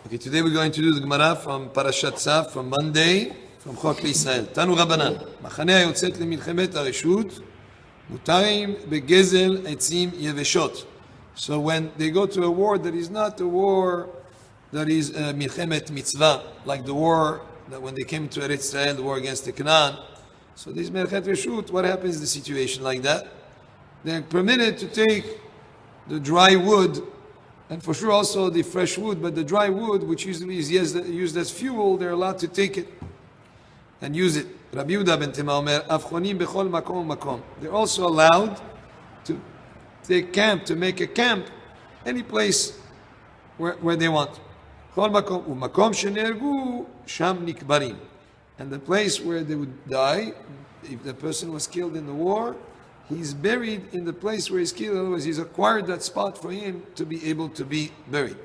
Okay, today we're going to do the Gemarah from Parashat Tzav, from Monday, from Chok L'Yisrael. Tanu Rabbanan, מחנה היוצאת למלחמת הרשות, מותרים בגזל עצים יבשות. So when they go to a war that is not a war that is milchemet mitzvah, like the war that when they came to Eretz Israel, the war against the Canaan. So this melchet reshut, what happens in a situation like that? They're permitted to take the dry wood, and for sure also the fresh wood, but the dry wood, which usually is used as fuel, they're allowed to take it and use it. Rabbi Yehuda ben Tema omer, avchonim bechol makom makom. They're also allowed to take camp, to make a camp, any place where they want. Chol makom umakom shenergu sham nikbarim. And the place where they would die, if the person was killed in the war, he's buried in the place where he's killed. Otherwise, he's acquired that spot for him to be able to be buried.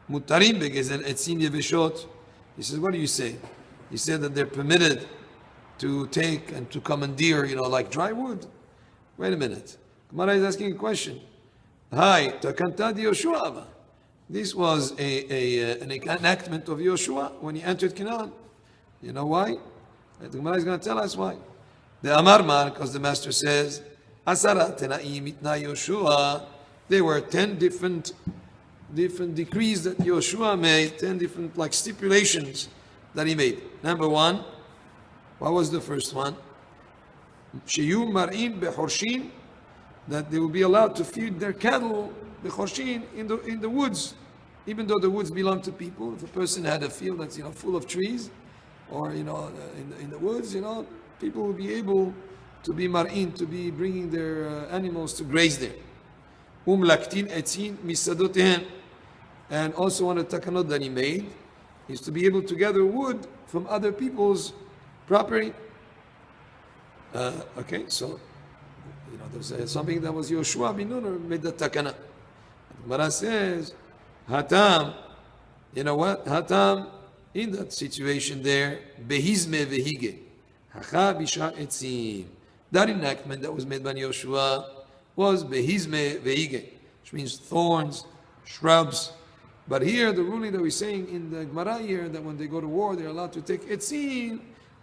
Mutarim begezel etzim yeveshot. He says, what do you say? He said that they're permitted to take and to commandeer, like dry wood. Wait a minute. Gemarah is asking a question. Hi, takanta di Yoshua. This was an enactment of Yoshua when he entered Canaan. You know why? The Gemarah is going to tell us why. The Amarmar, because the master says, Asara tenaim itna Yoshua. There were 10 different decrees that Yoshua made, 10 different stipulations that he made. Number 1, what was the first one? Sheyu marim bechorshin, that they will be allowed to feed their cattle bechorshin in the woods, even though the woods belong to people. If a person had a field that's full of trees, or in the woods, people will be able to be mar'in, to be bringing their animals to graze there. Laktin etzin misadotehen. And also one of the takanot that he made is to be able to gather wood from other people's property. Okay, so there's something that was Yoshua bin Nun made the takana. Gemarah says, Hatam, you know what? Hatam, in that situation there, behizme vehige, hacha bishar etzim. That enactment that was made by Yoshua was behizme vehige, which means thorns, shrubs. But here, the ruling that we're saying in the Gemarah here, that when they go to war, they're allowed to take etzim,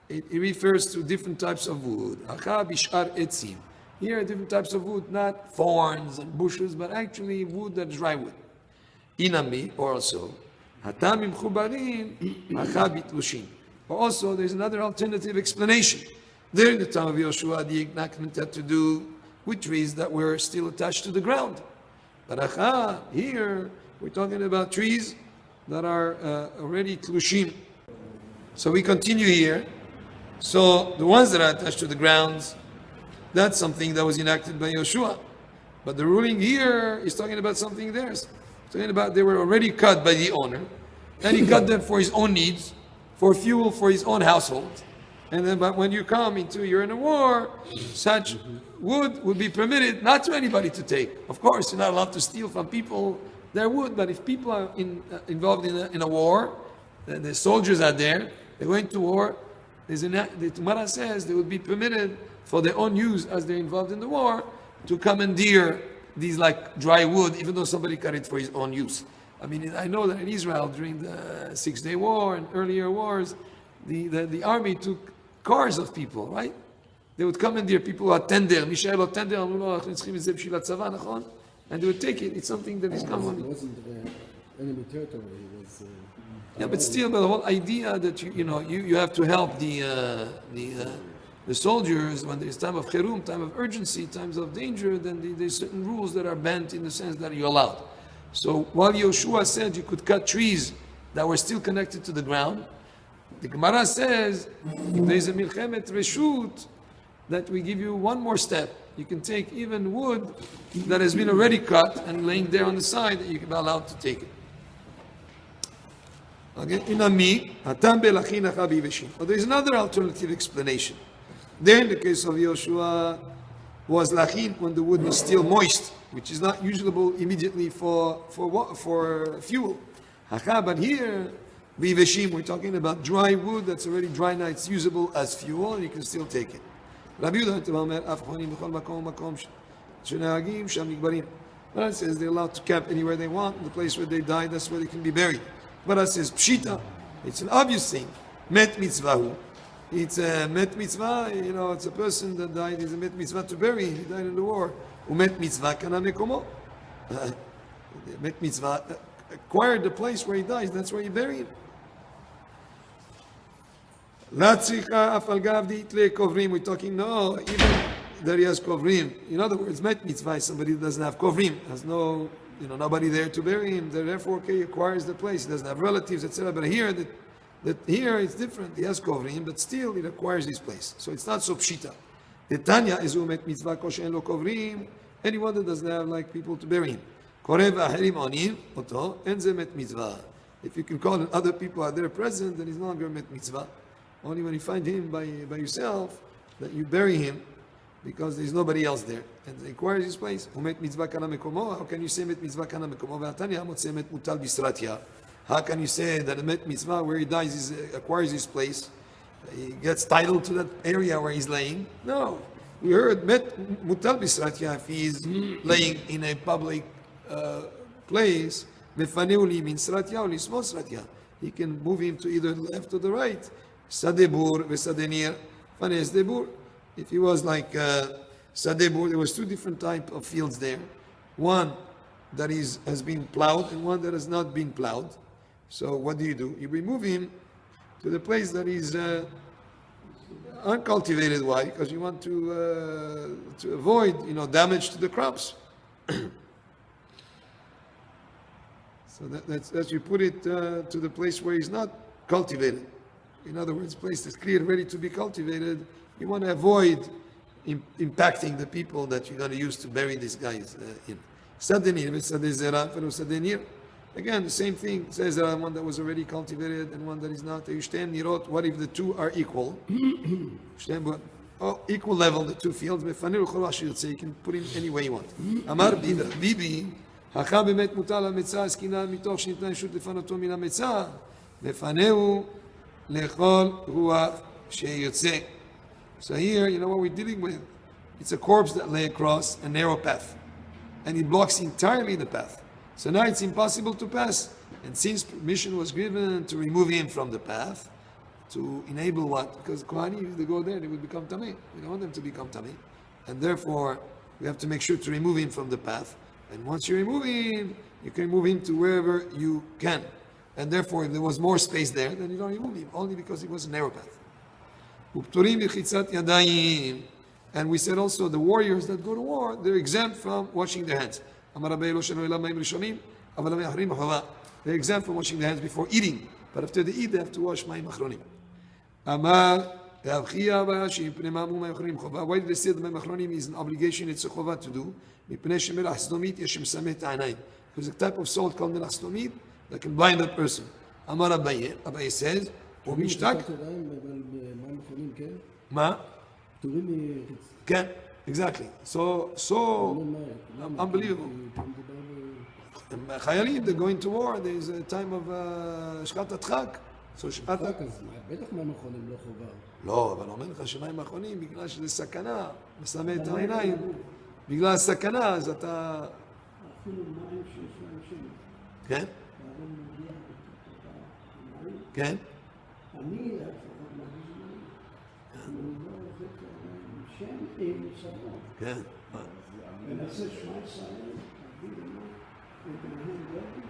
it refers to different types of wood. Hacha bishar etzim. Here, different types of wood, not thorns and bushes, but actually wood that's dry wood. Inami, or also, hatamim chubarim, hacha bitlushin. Also, there's another alternative explanation. During the time of Yoshua, the enactment had to do with trees that were still attached to the ground. But hacha, here, we're talking about trees that are already tlushim. So we continue here. So the ones that are attached to the grounds, that's something that was enacted by Yoshua. But the ruling here is talking about something theirs. Talking about they were already cut by the owner, and he cut them for his own needs, for fuel for his own household. And then, but when you're in a war, such wood would be permitted not to anybody to take. Of course, you're not allowed to steal from people their wood, but if people are involved in a war, the soldiers are there, they're going to war, the Gemarah says they would be permitted for their own use as they're involved in the war to commandeer these dry wood, even though somebody cut it for his own use. I mean, I know that in Israel during the 6-Day War and earlier wars, the army took cars of people, right? They would commandeer people who are tender, and they would take it. It's something that is common. It wasn't enemy territory. It was. Yeah, but still, the whole idea that you have to help the soldiers when there's time of cherem, time of urgency, times of danger, then there's certain rules that are bent in the sense that you're allowed. So while Yoshua said you could cut trees that were still connected to the ground, the Gemarah says if there's a milchemet reshut, that we give you one more step. You can take even wood that has been already cut and laying there on the side, that you can be allowed to take it. Okay, but there's another alternative explanation. There, in the case of Yoshua, was lachin when the wood was still moist, which is not usable immediately for fuel. But here, we're talking about dry wood that's already dry now. It's usable as fuel, and you can still take it. Rabbi It says they're allowed to camp anywhere they want. In the place where they die, that's where they can be buried. Gemara says pshita. It's an obvious thing. Met mitzvahu. It's a met mitzvah. It's a person that died. It's a met mitzvah to bury. He died in the war. Umet mitzvah kana mekomo. Met mitzvah acquired the place where he dies. That's where you bury him. We're talking no, even that he has kovrim. In other words, met mitzvah is somebody who doesn't have kovrim, has no, nobody there to bury him. Therefore, he acquires the place. He doesn't have relatives, etc. But here, here it's different. He has kovrim, but still it acquires this place. So it's not so pshita. The Tanya is met mitzvah koshen lo kovrim. Anyone that doesn't have like people to bury him. Korev aherim onim oto enze met mitzvah. If you can call it other people are there present, then he's no longer met mitzvah. Only when you find him by yourself, that you bury him, because there's nobody else there. And it acquires his place. Umet mitzvah kana mekomo. How can you say met mitzvah kana mekomo? Ve'atanya motze met mutal bisratya. How can you say that a met mitzvah where he dies acquires his place? He gets title to that area where he's laying? No. We heard met mutal bisratya if he's laying in a public place. Mefaneu li min sratya or li small sratya. He can move him to either the left or the right. Sadebur vesadenir, fanes debur. If he was like Sadebur, there was two different type of fields there. One that has been plowed and one that has not been plowed. So what do? You remove him to the place that is uncultivated. Why? Because you want to avoid damage to the crops. So that's you put it to the place where he's not cultivated. In other words, place that's cleared, ready to be cultivated. You want to avoid impacting the people that you're going to use to bury these guys in. Sadenir, sadenir. Again, the same thing. Says one that was already cultivated and one that is not. What if the two are equal? Equal level, the two fields. You can put him any way you want. Amar Bibi. הכא באמת מוטל המצה, הסכינה מתוך שניתנה ישות לפנותו מן המצה, לפנהו לכל רוח שיוצא. So here, what we're dealing with? It's a corpse that lay across a narrow path. And it blocks entirely the path. So now it's impossible to pass. And since permission was given to remove him from the path, to enable what? Because Kohanim, if they go there, they will become Tameh. We don't want them to become Tameh. And therefore, we have to make sure to remove him from the path. And once you remove him, you can move him to wherever you can. And therefore, if there was more space there, then you don't remove him, only because it was a narrow path. And we said also, the warriors that go to war, they're exempt from washing their hands. They're exempt from washing their hands before eating. But after they eat, they have to wash mayim achronim. Why did they say that mayim achronim is an obligation, it's a chova to do? Because a type of salt called melach stomit that can blind that person. Amar Rabbi says, Ma? Can, exactly. So unbelievable. Chayalim, they're going to war, there's a time of shkat atchak. So shkat בטח מים אחרונים לא חובה. לא, אבל אומר לך שמים אחרונים, בגלל שזה סכנה, מסמא את העיניים, בגלל הסכנה, אז אתה... אפילו מים שיש להם שם. כן? כן? אני לפחות מרגיש מים. אני לא רוצה שם עם סבון. כן. ונעשה 17 אביא למה, ובנהם גבי.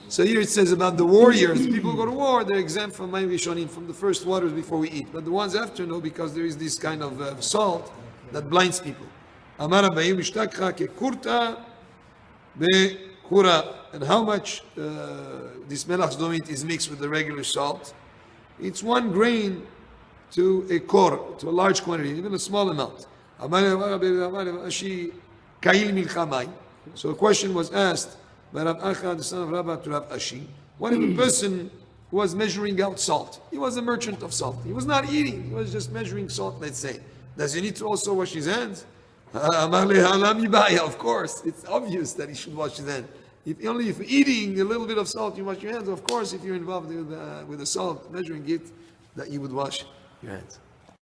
So here it says about the warriors, people who go to war, they're exempt from mayim rishonim, from the first waters before we eat. But the ones after, no, because there is this kind of salt that blinds people. Amar Rabbi mishtakcha kekurta bekura. And how much this melach sdomit is mixed with the regular salt? It's 1 grain to a kor, to a large quantity, even a small amount. So a question was asked by Rav Acha, the son of Rabbi, to Rav Ashi. What if a person was measuring out salt? He was a merchant of salt. He was not eating. He was just measuring salt, let's say. Does he need to also wash his hands? Of course. It's obvious that he should wash his hands. If eating a little bit of salt, you wash your hands. Of course, if you're involved with the salt, measuring it, that you would wash your hands.